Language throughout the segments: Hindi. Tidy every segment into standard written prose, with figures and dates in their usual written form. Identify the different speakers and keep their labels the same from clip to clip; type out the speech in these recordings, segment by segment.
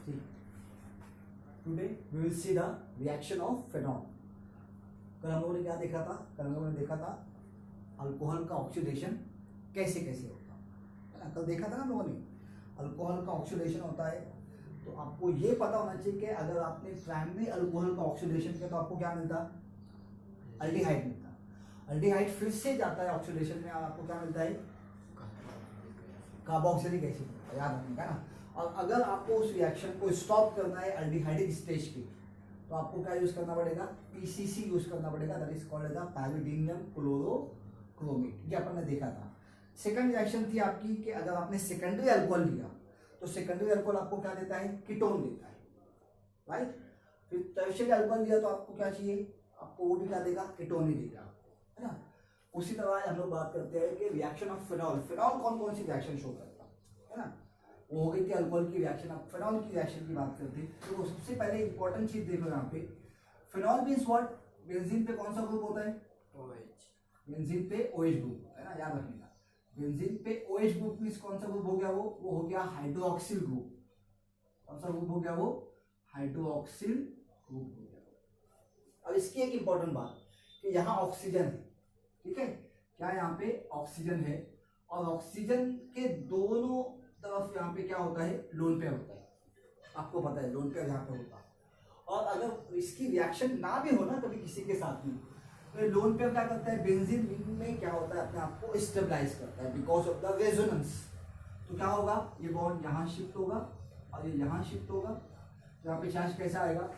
Speaker 1: See, today we will see the reaction of phenol. कल हम लोगों ने क्या देखा था? कल हम लोगों ने देखा था अल्कोहल का ऑक्सीडेशन कैसे कैसे होता है ना। कल देखा था ना हम लोगों ने अल्कोहल का ऑक्सीडेशन होता है। तो आपको ये पता होना चाहिए कि अगर आपने प्राइमरी अल्कोहल का ऑक्सीडेशन किया तो आपको क्या मिलता? अल्डिहाइड मिलता। अल्डिहाइड फिर से जाता है ऑक्सीडेशन में, आपको क्या मिलता है? कार्बोक्सिलिक एसिड मिलता है। याद रखने का ना। और अगर आपको उस रिएक्शन को स्टॉप करना है अल्डिहाइडिक स्टेज की, तो आपको क्या यूज करना पड़ेगा? पीसीसी यूज करना पड़ेगा, that is called as pyridinium chlorochromate. ये अपन ने देखा था। सेकंड रिएक्शन थी आपकी कि अगर आपने सेकेंडरी अल्कोहल लिया तो सेकेंडरी अल्कोहल आपको क्या देता है? कीटोन देता है, राइट। फिर टर्शियरी अल्कोहल लिया तो आपको क्या चाहिए? आपको वो भी क्या देगा? कीटोन ही देगा, है ना। उसी तरह हम लोग बात करते हैं कि रिएक्शन ऑफ फिनॉल। फिनॉल कौन कौन सी रिएक्शन शो करता है ना। वो हो गई थी अल्कोहल की रिएक्शन। अब फिनॉल की रिएक्शन की बात करते हैं तो सबसे पहले इंपॉर्टेंट चीज देखो यहाँ पे, फिनॉल मींस व्हाट? बेंजीन पे कौन सा ग्रुप होता है? OH। बेंजीन पे OH ग्रुप है ना, याद रखिएगा। बेंजीन पे OH ग्रुप मींस कौन सा ग्रुप हो गया? वो हो गया हाइड्रोक्सिल ग्रुप। कौन सा ग्रुप हो गया? वो हाइड्रोक्सिल ग्रुप हो गया। अब इसकी एक इंपॉर्टेंट बात कि यहाँ ऑक्सीजन है, ठीक है। क्या यहाँ पे ऑक्सीजन है? और ऑक्सीजन के दोनों तरफ यहाँ पे क्या होता है? लोन पेयर होता है। आपको पता है लोन पेयर यहाँ पे होता है। और अगर इसकी रिएक्शन ना भी हो ना कभी किसी के साथ में, तो ये लोन पेयर क्या करता है? बेंजीन रिंग में क्या होता है? अपने आप को स्टेबलाइज करता है बिकॉज ऑफ द रेजोनेंस। तो क्या होगा? ये बॉन्ड यहाँ शिफ्ट होगा और ये यहाँ शिफ्ट होगा। तो यहाँ पे चार्ज कैसा आएगा?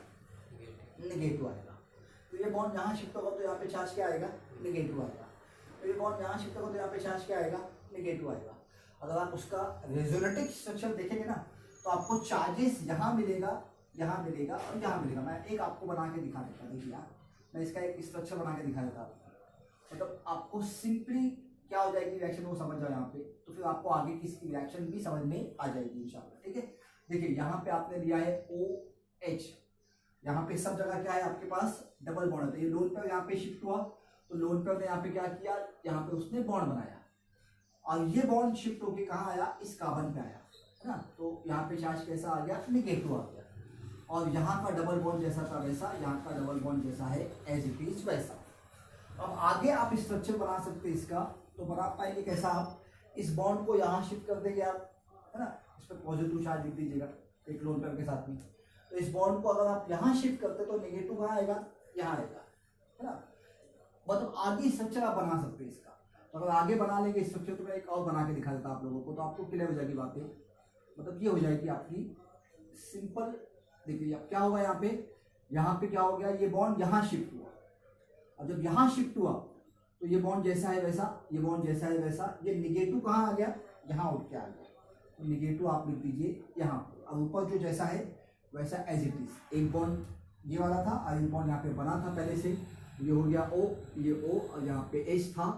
Speaker 1: नेगेटिव आएगा। तो ये बॉन्ड यहाँ शिफ्ट होगा तो यहाँ पे चार्ज क्या आएगा? नेगेटिव आएगा। तो ये बॉन्ड यहाँ शिफ्ट होगा तो यहाँ पे चार्ज क्या आएगा? नेगेटिव आएगा। अगर आप उसका रेजोनेटिक स्ट्रक्चर देखेंगे ना तो आपको चार्जेस यहाँ मिलेगा, यहाँ मिलेगा और यहाँ मिलेगा। मैं एक आपको बना के दिखा देता हूँ। देखिए मैं इसका एक स्ट्रक्चर बना के दिखा देता हूँ, मतलब आपको सिंपली क्या हो जाएगी रिएक्शन वो समझ जाओ यहाँ पे, तो फिर आपको आगे की इसकी रिएक्शन भी समझ में आ जाएगी इंशाल्लाह, ठीक है। देखिए यहाँ पे आपने लिया है OH। यहाँ पे सब जगह क्या है आपके पास? डबल बॉन्ड है। ये लोन पेयर यहाँ पे शिफ्ट हुआ तो लोन पेयर ने यहाँ पे क्या किया? यहाँ पे उसने बॉन्ड बनाया और ये बॉन्ड शिफ्ट होके कहाँ आया? इस कार्बन पे आया, है ना। तो यहाँ पे चार्ज कैसा आ गया? नेगेटिव आ गया। और यहाँ का डबल बॉन्ड जैसा था वैसा, यहाँ का डबल बॉन्ड जैसा है एज इट इज वैसा। अब आगे आप स्ट्रक्चर बना सकते हैं इसका, तो बना पाएंगे कैसा? आप इस बॉन्ड को यहाँ शिफ्ट कर देंगे आप, है ना। इस पर पॉजिटिव चार्ज लिख दीजिएगा एक लोन पेयर के साथ में। तो इस बॉन्ड को अगर आप यहाँ शिफ्ट करते तो नेगेटिव कहाँ आएगा? यहाँ आएगा, है ना। मतलब आगे स्ट्रक्चर आप बना सकते हैं इसका। तो अगर आगे बना लेंगे स्ट्रक्चर तो मैं एक और बना के दिखा देता आप लोगों को, तो आपको क्लियर हो जाएगी बातें। मतलब ये हो जाएगी आपकी सिंपल। देखिए अब क्या होगा यहाँ पे क्या हो गया? ये बॉन्ड यहाँ शिफ्ट हुआ। अब जब यहाँ शिफ्ट हुआ तो ये बॉन्ड जैसा है वैसा, ये बॉन्ड जैसा है वैसा, ये निगेटिव कहाँ आ गया? यहाँ उठ के आ गया। तो निगेटिव आप लिख दीजिए यहाँ पे। अब ऊपर जो जैसा है वैसा एज इट इज। एक बॉन्ड ये वाला था और एक बॉन्ड यहाँ पे बना था पहले से, ये हो गया O, ये O और यहाँ पे H था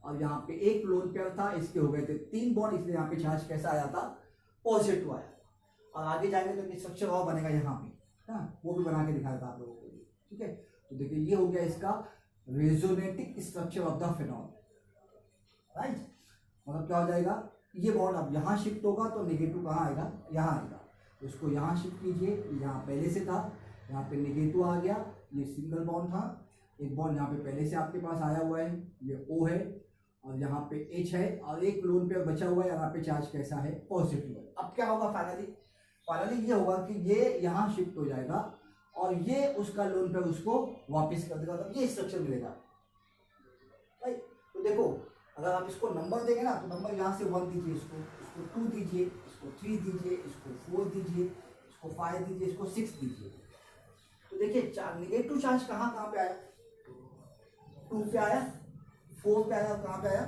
Speaker 1: और यहाँ पे एक लोन पेयर था, इसके हो गए थे 3 बॉन्ड, इसलिए यहाँ पे चार्ज कैसा आया था? पॉजिटिव आया। और आगे जाएंगे तो स्ट्रक्चर और बनेगा यहाँ पे, है ना। वो भी बना के दिखाया था आप लोगों को, ठीक है। तो देखिए ये हो गया इसका resonating structure of the phenol, right. मतलब क्या हो जाएगा? ये बॉन्ड अब यहाँ शिफ्ट होगा तो नेगेटिव कहाँ आएगा? यहाँ आएगा। तो इसको यहाँ शिफ्ट कीजिए, यहाँ पहले से था, यहाँ पे नेगेटिव आ गया, ये सिंगल बॉन्ड था। एक बॉन्ड यहाँ पे पहले से आपके पास आया हुआ है, ये O है और यहाँ पे H है और एक लोन पेयर बचा हुआ है, यहाँ पे चार्ज कैसा है? पॉजिटिव है। अब क्या होगा फाइनली ये होगा कि ये यहाँ शिफ्ट हो जाएगा और ये उसका लोन पेयर उसको वापस कर देगा, तो ये स्ट्रक्चर मिलेगा, राइट। तो देखो अगर आप इसको नंबर देंगे ना तो नंबर यहाँ से 1 दीजिए, इसको 2 दीजिए, इसको 3 दीजिए, इसको 4 दीजिए, इसको 5 दीजिए, इसको 6 दीजिए। तो देखिए नेगेटिव चार्ज कहाँ पे आया? 2 पे आया, 4 पे आया, कहाँ पे आया?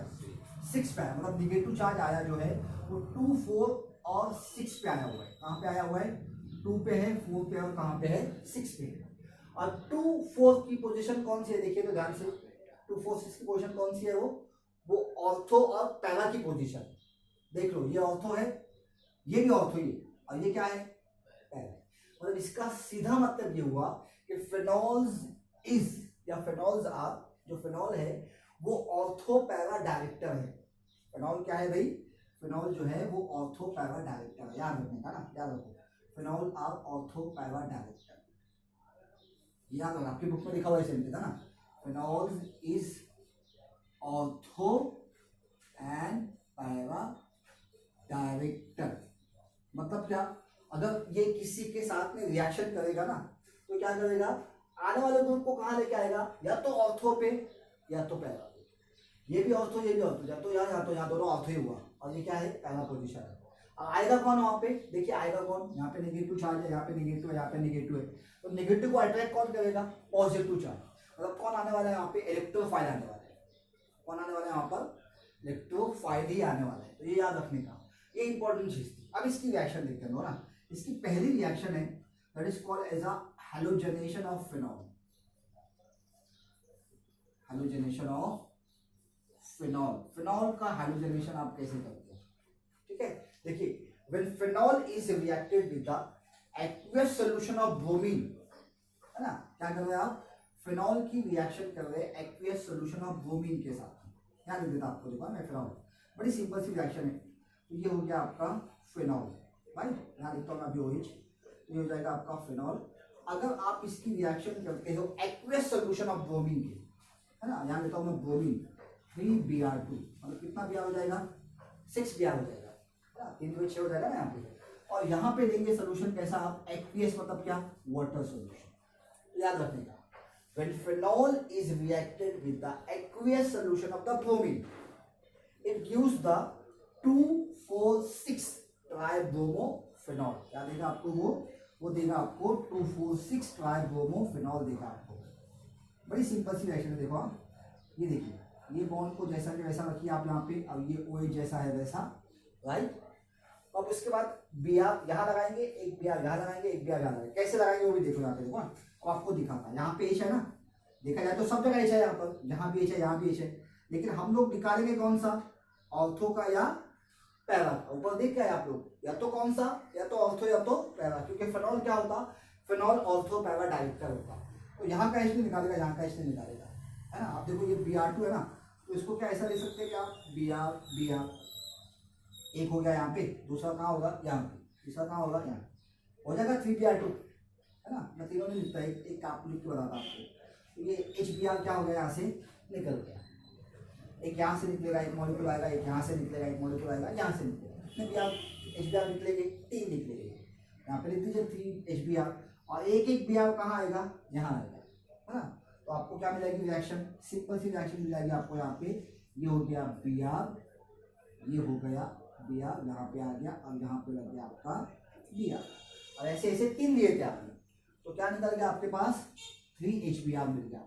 Speaker 1: 6 पे आया। मतलब नेगेटिव चार्ज आया जो है वो 2, 4 और 6 पे आया हुआ है। कहाँ पे आया हुआ है? 2 पे है, 4 पे और कहाँ पे है? 6 पे है। और 2, 4 की पोजीशन कौन सी है? देखिए तो ध्यान से, 2, 4, 6 की पोजीशन कौन सी है? वो ऑर्थो और पैरा की पोजीशन। देख लो ये ऑर्थो है, ये भी ऑर्थो ही है और ये क्या है? पैरा। मतलब इसका सीधा मतलब ये हुआ कि फिनॉल्स इज या फिनॉल्स आर, जो फिनॉल है वो ऑर्थो पैरा डायरेक्टर है। फिनॉल क्या है भाई? फिनॉल जो है वो ऑर्थो पैरा डायरेक्टर है, याद रखने का ना, याद रखो। Phenol are ortho para director. याद रखना, आपकी बुक में लिखा हुआ है सेंटेंस है ना, phenol is ortho and para director. मतलब क्या, अगर ये किसी के साथ में रिएक्शन करेगा ना तो क्या करेगा, आने वाले ग्रुप को कहाँ लेके आएगा, या तो ऑर्थो पे या तो पैरा पे। ये भी ऑर्थो ये भी ऑर्थो, या तो यहाँ दोनों ऑर्थो ही हुआ, और ये क्या है, पैरा पोजीशन है। आएगा कौन वहां पे, देखिए आएगा कौन, यहाँ पे नेगेटिव चार्ज है, यहाँ पे नेगेटिव है, यहाँ पे नेगेटिव है, तो नेगेटिव को अट्रैक्ट कौन करेगा, पॉजिटिव चार्ज। मतलब कौन आने वाला है यहाँ पे, इलेक्ट्रोफाइल आने वाला है। कौन आने वाला है यहाँ पर, इलेक्ट्रोफाइल ही आने वाला है। तो ये याद रखने का, ये इंपॉर्टेंट चीज थी। अब इसकी रिएक्शन देखते हैं ना, इसकी पहली रिएक्शन है that is called as a halogenation of phenol. Halogenation of phenol, phenol का हैलोजेनेशन आप कैसे करते हैं, ठीक है। देखिए when phenol is reacted with the aqueous solution of bromine, है ना, क्या कर रहे हैं आप, फिनॉल की रिएक्शन कर रहे हैं aqueous solution of bromine के साथ। ध्यान दे देता आपको, देखो मैं फिनॉल, बड़ी सिंपल सी रिएक्शन है। तो ये हो गया आपका फिनॉल, भाई यहाँ लिखता हूँ मैं अभी OH, ये हो जाएगा आपका फिनॉल। अगर आप इसकी रिएक्शन करते हो aqueous solution of bromine के, है ना, यहाँ लिखता हूँ मैं ब्रोमीन 3Br2, मतलब कितना Br हो जाएगा, 6Br हो जाएगा, 3 2 6 हो जाएगा ना यहाँ पे। और यहाँ पे लेंगे सोल्यूशन कैसा आप, एक्वियस मतलब क्या, वाटर सोल्यूशन। याद रखने का, when phenol is reacted with the aqueous solution of the bromine, it gives the 2,4,6 ट्राइब्रोमोफेनॉल। क्या देगा आपको, वो देगा आपको 2,4,6 ट्राइब्रोमोफेनॉल देगा आपको। बड़ी सिंपल सी रिएक्शन है, देखो आप ये देखिए, ये बॉन्ड को जैसा कि वैसा रखिए आप यहाँ पे, अब ये OH जैसा है वैसा, राइट। अब उसके बाद Br यहाँ लगाएंगे, एक Br यहाँ लगाएंगे, एक Br यहाँ लगाएंगे, कैसे लगाएंगे वो भी देखो यहाँ पे, देखो अब आपको दिखाता है। यहाँ पे H है ना, देखा जाए तो सब जगह H है, यहाँ पर यहाँ भी H है, यहाँ भी H है, लेकिन हम लोग निकालेंगे कौन सा, ऑर्थो का या पैरा का। ऊपर देख के आए आप लोग, या तो कौन सा, या तो ऑर्थो या तो पैरा, क्योंकि फिनॉल क्या होता, फिनॉल ऑर्थो पैरा डायरेक्टर होता। तो यहाँ का H नहीं निकालेगा, यहाँ का H नहीं निकालेगा, है ना। आप देखो ये Br2 है ना, तो इसको क्या ऐसा ले सकते हैं क्या, Br एक हो गया यहाँ पे, दूसरा कहाँ होगा यहाँ पे, तीसरा कहाँ होगा यहाँ, हो जाएगा 3Br2, है ना। मैं तीनों नहीं लिखता, एक आप लिख के बताता आपको। तो ये HBr क्या हो गया, यहाँ से निकल गया, एक यहाँ से निकलेगा, एक मॉलिक्यूल आएगा, एक यहाँ से निकलेगा, एक मॉलिक्यूल आएगा, यहाँ से निकलेगा, HBr निकलेंगे, 3 निकलेंगे, यहाँ पे लिख दीजिए 3 HBr, और एक एक Br कहाँ आएगा, यहाँ आएगा, है ना। तो आपको क्या मिलेगी रिएक्शन, सिंपल सी रिएक्शन मिल जाएगी आपको। यहाँ पे ये हो गया Br, ये हो गया Br, यहाँ पे आ गया, अब यहाँ पे लग गया आपका Br, और ऐसे ऐसे 3 लिए थे आपने, तो क्या निकल गया आपके पास, 3HBr मिल गया।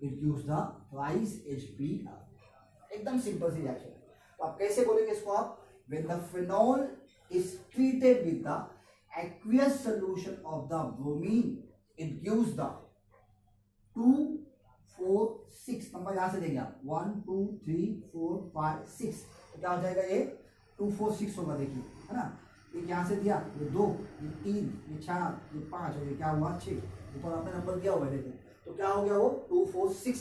Speaker 1: It gives the twice HBr, एकदम सिंपल सी रिएक्शन है। तो आप कैसे बोलेंगे इसको आप, when the phenol is treated with the aqueous solution of the bromine, it gives the 2 4 6 number यहाँ से देंगे आप, 1 2 3 4 5 6, तो क्या हो जाएगा ये 2 4 6 होगा, देखिए, है ना। एक यहाँ से दिया, ये 2, ये 3, ये 4, ये 5, और ये क्या हुआ 6, ये तो आपने नंबर दिया हुआ है, देखो। तो क्या हो गया वो 2 4 6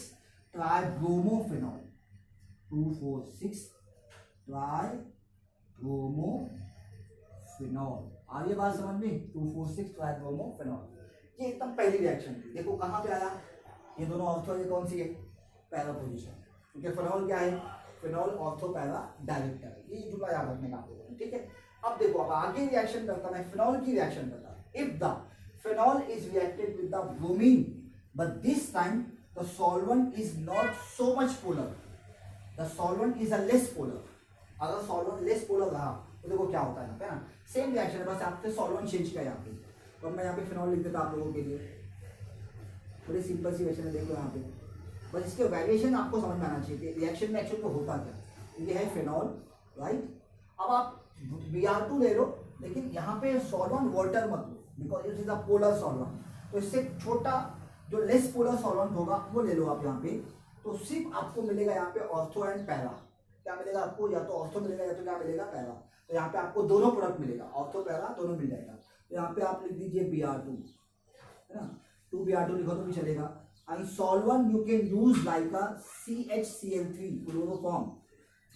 Speaker 1: ट्राइब्रोमोफेनॉल, 2 4 6 ट्राइब्रोमोफेनॉल। आ रही है बात समझ में, 2 4 6 ट्राइब्रोमोफेनॉल। ये एकदम पहली रिएक्शन थी। देखो कहाँ पे आया, ये दोनों ऑर्थो, ये कौन सी है, पैरा पोजीशन, क्योंकि फिनॉल क्या है, फिनॉल ऑर्थो पैरा डायरेक्टर है। ये जुमला याद रखने का आप लोगों ने, ठीक है। अब देखो, अब आगे रिएक्शन करता मैं फिनॉल की रिएक्शन करता। If the phenol is reacted with the bromine, but this time the solvent is not so much polar, the solvent is a less polar. अगर सॉल्वेंट लेस पोलर रहा तो देखो क्या होता है यहाँ पे ना, सेम रिएक्शन है, बस आपसे सॉल्वेंट चेंज किया यहाँ पे। तो मैं यहाँ पे फिनॉल लिख देता आप लोगों के लिए, बड़ी सिंपल सी रिएक्शन है, देखो यहाँ पे। बस इसके वैरिएशन आपको समझ में आना चाहिए कि रिएक्शन में एक्चुअली होता क्या। ये है फिनॉल, राइट। अब आप Br2 ले लो, लेकिन यहाँ पे सॉल्वेंट वाटर मत लो, because it is a polar solvent. तो इससे छोटा जो लेस पोलर सॉल्वेंट होगा वो ले लो आप यहाँ पे। तो सिर्फ आपको मिलेगा यहाँ पे ऑर्थो एंड पैरा। क्या मिलेगा आपको, या तो ऑर्थो मिलेगा या तो क्या मिलेगा, पैरा। तो यहाँ पे आपको दोनों प्रोडक्ट मिलेगा, ऑर्थो पैरा दोनों मिल जाएगा। तो यहाँ पे आप लिख दीजिए Br2, है ना, 2Br2 लिखो तो भी चलेगा। And solvent you can use like a CHCl3 chloroform,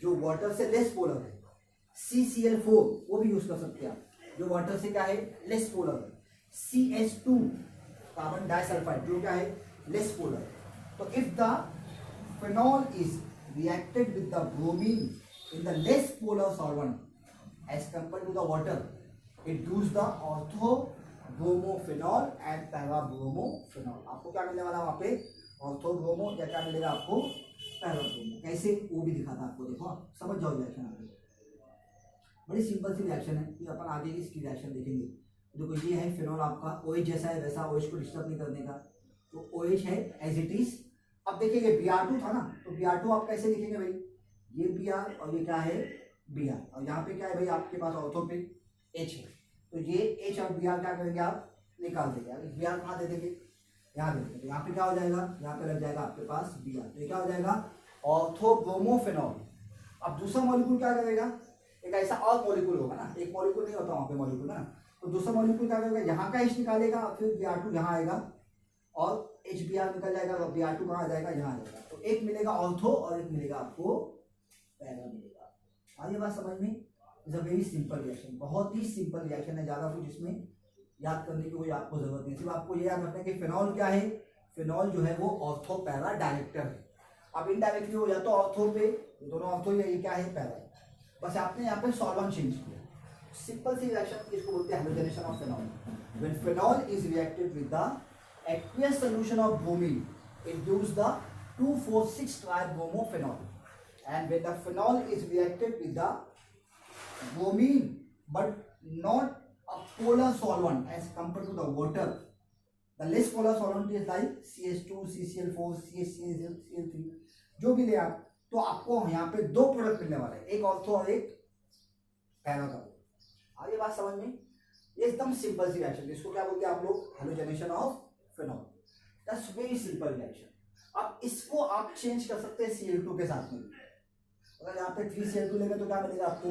Speaker 1: जो वाटर से लेस पोलर है, CCl4 वो भी यूज कर सकते हैं आप। जो वाटर से क्या है लेस पोलर है, CH2 कार्बन डाइसल्फाइड जो क्या है लेस पोलर। तो if the phenol is reacted with the bromine in the less polar solvent as compare to the water, it gives the ortho bromophenol and parabromophenol. आपको क्या मिलने वाला वहां पे ऑर्थो ब्रोमो या क्या मिलेगा आपको पैराब्रोमो। कैसे वो भी दिखाता आपको, देखो समझ जाओ रिएक्शन आगे। बड़ी सिंपल सी रिएक्शन है, फिर अपन आगे इसकी रिएक्शन देखेंगे। देखो ये है फिनॉल आपका OH जैसा है, वैसा OH को डिस्टर्ब नहीं करने का, तो OH है एज इट इज। अब देखिए Br2 था ना, तो Br2 आप कैसे लिखेंगे भाई, ये Br और ये क्या है Br, और यहाँ पे क्या है भाई आपके पास ऑर्थो पे H है, तो ये H और Br क्या करेंगे आप निकाल देंगे। Br कहाँ दे देंगे, यहाँ दे देंगे, यहाँ पे क्या हो जाएगा, यहाँ पे लग जाएगा आपके पास Br, तो ये क्या हो जाएगा ऑर्थो ब्रोमोफिनॉल। अब दूसरा मॉलिक्यूल क्या करेगा, एक ऐसा और मॉलिक्यूल होगा ना, एक मॉलिक्यूल नहीं होता वहाँ पे मॉलिक्यूल ना, तो दूसरा मॉलिक्यूल क्या करेगा, यहाँ का H निकालेगा, फिर Br2 यहाँ आएगा और HBr निकल जाएगा, और Br2 कहाँ आ जाएगा, यहाँ आ जाएगा। तो एक मिलेगा ऑर्थो और एक मिलेगा आपको पैरा मिलेगा। हाँ ये बात समझ में, is a very simple reaction, बहुत ही सिंपल रिएक्शन है, ज़्यादा कुछ इसमें याद करने की कोई आपको जरूरत नहीं। सिर्फ आपको ये याद रखना है कि फिनॉल क्या है, फिनॉल जो है वो ऑर्थो पैरा डायरेक्टर है। अब इनडायरेक्टली हो या तो ऑर्थो पे, दोनों ऑर्थो या ये क्या है पैरा, बस आपने यहाँ पे सॉल्वेंट चेंज किया। सिंपल सी रिएक्शन इसको बोलते हैं halogenation of phenol. When phenol is reacted with the aqueous solution of bromine, it gives the 2,4,6 tribromophenol. And when the phenol is reacted with the bromine but not a polar solvent as compared to the water, the less polar solvent is like CH2, CCl4, CHCl, CL3 जो भी ले आप, तो आपको यहाँ पे दो प्रोडक्ट मिलने वाले हैं, एक ऑर्थो और एक पैरा का। आगे बात समझ में, ये एकदम सिंपल सी रिएक्शन, इसको क्या बोलते हैं आप लोग, halogenation of phenol. That's very simple reaction. अब इसको आप चेंज कर सकते हैं Cl2 के साथ में। अगर यहाँ पे 3Cl2 लेंगे तो क्या मिलेगा आपको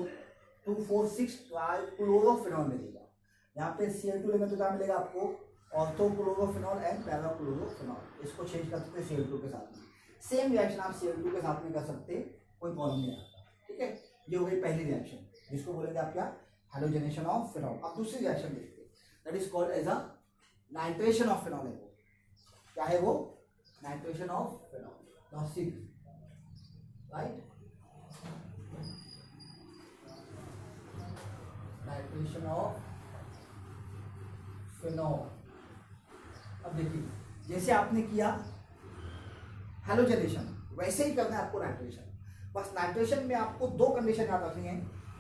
Speaker 1: 2,4,6 ट्राइक्लोरोफिनॉल मिलेगा। यहाँ पे Cl2 लेंगे तो क्या मिलेगा आपको ऑर्थोक्लोरोफिनॉल एंड पैराक्लोरोफिनॉल। इसको चेंज कर सकते हैं Cl2 के साथ में। सेम रिएक्शन आप Cl2 के साथ में कर सकते हैं, कोई प्रॉब्लम नहीं आता। ठीक है, ये हो गई पहली रिएक्शन, जिसको बोलेंगे आप क्या, हैलोजेनेशन ऑफ फिनॉल। अब दूसरी रिएक्शन देखते हैं, that is called as a nitration of phenol. है वो क्या है, वो nitration of phenol, right, nitration of phenol. अब देखिए जैसे आपने किया हैलोजेनेशन, वैसे ही करना है आपको नाइट्रेशन। बस नाइट्रेशन में आपको दो कंडीशन याद रखनी है।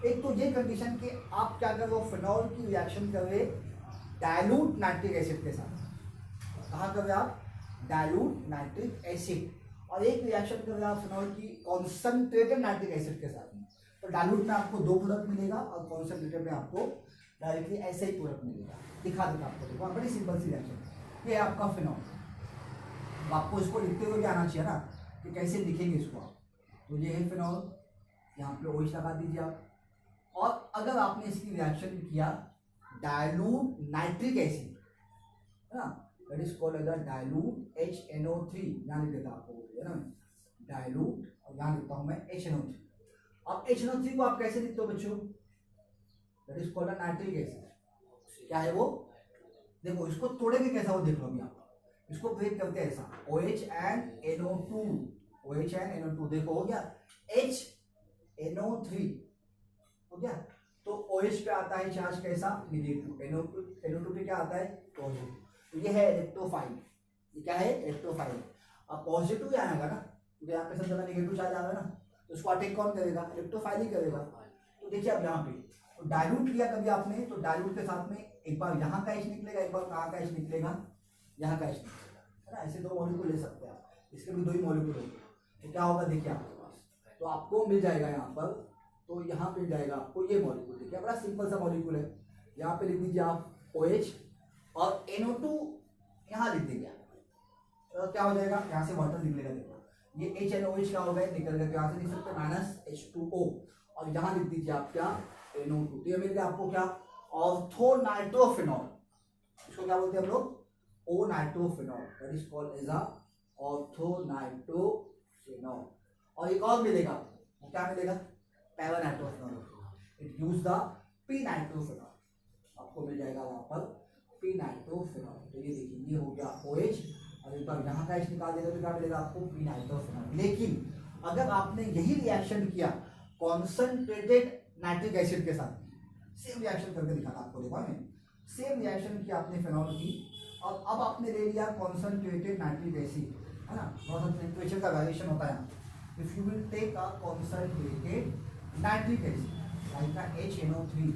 Speaker 1: एक तो ये कंडीशन कि आप क्या कर रहे हो, फिनॉल की रिएक्शन कर रहे डायलूट नाइट्रिक एसिड के साथ। कहाँ कर रहे आप, डायलूट नाइट्रिक एसिड, और एक रिएक्शन कर रहे आप फिनॉल की कॉन्सनट्रेटेड नाइट्रिक एसिड के साथ में। तो डायलूट में आपको दो प्रोडक्ट मिलेगा और कॉन्सनट्रेटेड में आपको डायरेक्टली ऐसे ही प्रोडक्ट मिलेगा। दिखा देता आपको, देखो बड़ी सिंपल सी रिएक्शन। ये आपका फिनॉल, आपको इसको लिखते हुए भी आना चाहिए ना कि कैसे लिखेंगे इसको आप। तो ये है फिनॉल, यहाँ पे OH लगा दीजिए आप, और अगर आपने इसकी रिएक्शन किया डायलूट नाइट्रिक एसिड, है ना, that is called as dilute HNO3। यहाँ लिख देता आपको, है ना, डायलूट, और यहाँ लिखता हूँ मैं HNO3। अब HNO3 को आप कैसे लिखते हो बच्चों, that is called nitric acid. क्या है वो, देखो इसको तोड़ेंगे कैसा, वो देख लो अभी आप, इसको ब्रेक करते हैं ऐसा, OH and NO2, OH and NO2, देखो हो गया HNO3 हो गया। तो OH पे आता है चार्ज कैसा, नेगेटिव, NO2 पे क्या आता है पॉजिटिव। तो ये है इलेक्ट्रोफाइल, ये क्या है इलेक्ट्रोफाइल। अब पॉजिटिव ही आएगा ना, क्योंकि यहाँ पे सब जगह नेगेटिव चार्ज आ रहा है ना, तो उसको अटैक कौन करेगा, इलेक्ट्रोफाइल ही करेगा। तो देखिए अब यहाँ पे तो डायलूट किया कभी आपने, तो डायलूट के साथ में एक बार यहाँ का H निकलेगा, एक बार कहाँ का H निकलेगा, यहाँ का H निकलेगा, है ना। ऐसे दो मॉलिक्यूल ले सकते हैं आप, इसके भी दो ही मॉलिक्यूल होंगे। तो क्या होगा देखिए आपके पास, तो आपको मिल जाएगा यहाँ पर, तो यहाँ मिल जाएगा आपको ये मॉलिक्यूल। देखिए बड़ा सिंपल सा मॉलिक्यूल है, यहाँ पे लिख दीजिए आप OH और NO2 यहाँ लिख देंगे आप, तो क्या हो जाएगा, यहाँ से वाटर निकलेगा। देखो ये HNOH क्या हो गया, निकल गया, तो यहाँ से लिख सकते हैं -H2O, और यहाँ लिख दीजिए आप क्या NO2। तो ये मिल गया आपको क्या, ऑर्थोनाइट्रोफिनॉल। इसको क्या बोलते हैं हम लोग, O nitrophenol, that is called as a orthonitrophenol. और एक और मिलेगा, क्या मिलेगा, paranitrophenol. It use the P nitrophenol. आपको मिल जाएगा वहाँ पर पी नाइट्रोफिनॉल। तो ये देखिए ये हो गया OH, और एक बार यहाँ का H निकाल देगा तो क्या मिलेगा आपको पी नाइट्रोफिनॉल। लेकिन अगर आपने यही रिएक्शन किया कॉन्सेंट्रेटेड नाइट्रिक एसिड के साथ, सेम रिएक्शन करके दिखाना आपको, देखो मैं सेम रिएक्शन किया आपने फिनॉल की, और अब आपने ले लिया कॉन्सेंट्रेटेड नाइट्रिक एसिड, है ना, थोड़ा सा टेम्परेचर का वेरिएशन होता है। If you will take a concentrated nitric acid like का HNO3,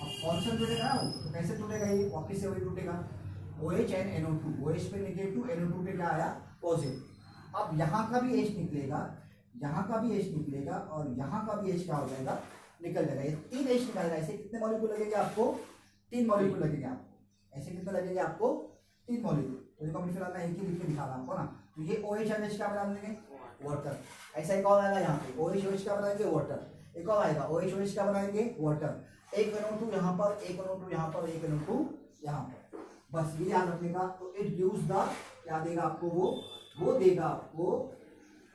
Speaker 1: अब कॉन्सेंट्रेटेड है ना वो, तो कैसे टूटेगा ये, वापिस से वही टूटेगा OH and NO2, OH पे नेगेटिव, NO2 पे क्या आया पॉजिटिव। अब यहाँ का भी H निकलेगा, यहाँ का भी H निकलेगा, और यहाँ का भी H क्या हो जाएगा, निकल जाएगा। ये 3 H निकलेगा। ऐसे कितने मॉलिक्यूल लगेंगे आपको, 3 मॉलिक्यूल लगेंगे आपको। ऐसे कितने लगेंगे आपको, 3 मॉलिक्यूल। तो देखो मैं फिलहाल मैं एक ही लिख के दिखा रहा हूँ आपको ना। तो ये OH और H क्या बना देंगे, वाटर। ऐसा एक और आएगा यहाँ पे, OH OH क्या बनाएंगे, वाटर। एक और आएगा OH OH क्या बनाएंगे, वाटर। एक NO2 यहाँ पर, एक NO2 यहाँ पर, एक NO2 यहाँ पर, बस ये याद रखने का। तो इट गिव्स द, क्या देगा आपको, वो देगा आपको,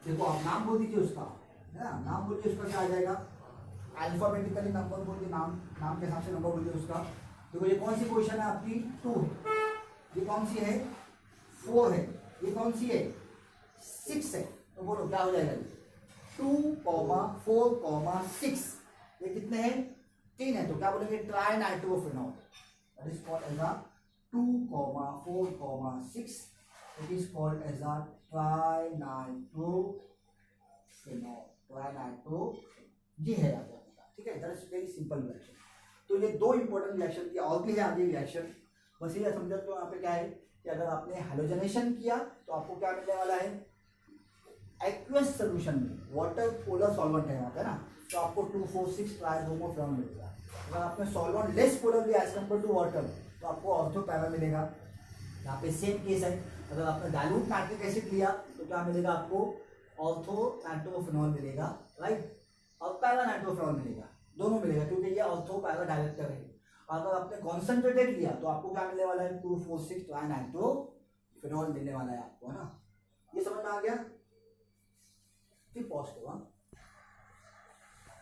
Speaker 1: देखो आप नाम बोल दीजिए उसका, है ना, नाम बोलिए उसका, क्या आ जाएगा, अल्फाबेटिकली नंबर बोलिए, नाम के हिसाब से नंबर बोलिए उसका। देखो ये कौन सी पोजीशन है आपकी, 2 है, ये कौन सी है, 4 है, ये कौन सी है, 6 है। तो बोलो क्या हो जाएगा, 2, 4, 6, ये कितने हैं, 3 है। तो क्या बोलेंगे, trinitrophenol, that is called as a 2, 4, 6, it is called as a trinitrophenol, ये है याद रखने का, ठीक है। That is very simple reaction. तो ये 2 इंपॉर्टेंट रिएक्शन की, और भी है आगे रिएक्शन, बस ये समझो। तो यहाँ पे क्या है कि अगर आपने हैलोजनेशन किया तो आपको क्या मिलने वाला है, एक्वस सोल्यूशन में वाटर पोलर सॉल्वेंट है यहाँ पे ना, तो आपको 2,4,6 ट्राइब्रोमोफिनॉल मिलेगा। अगर आपने सॉल्वेंट लेस पोलर लिया एज कम्पेयर टू वाटर तो आपको ऑर्थो पैरा मिलेगा। यहाँ पे सेम केस है, अगर आपने डाइल्यूट नाइट्रिक एसिड लिया तो क्या मिलेगा आपको, ऑर्थो नाइट्रोफिनॉल मिलेगा, राइट, और पैरा नाइट्रोफिनॉल मिलेगा, दोनों मिलेगा, क्योंकि ये ऑर्थो पैरा डायरेक्टर है। अगर आपने कॉन्सेंट्रेटेड लिया तो आपको क्या मिलने वाला है, 2,4,6 ट्राइनाइट्रोफिनॉल मिलने वाला है आपको, है ना। ये समझ में आ गया, फिर पॉज करो।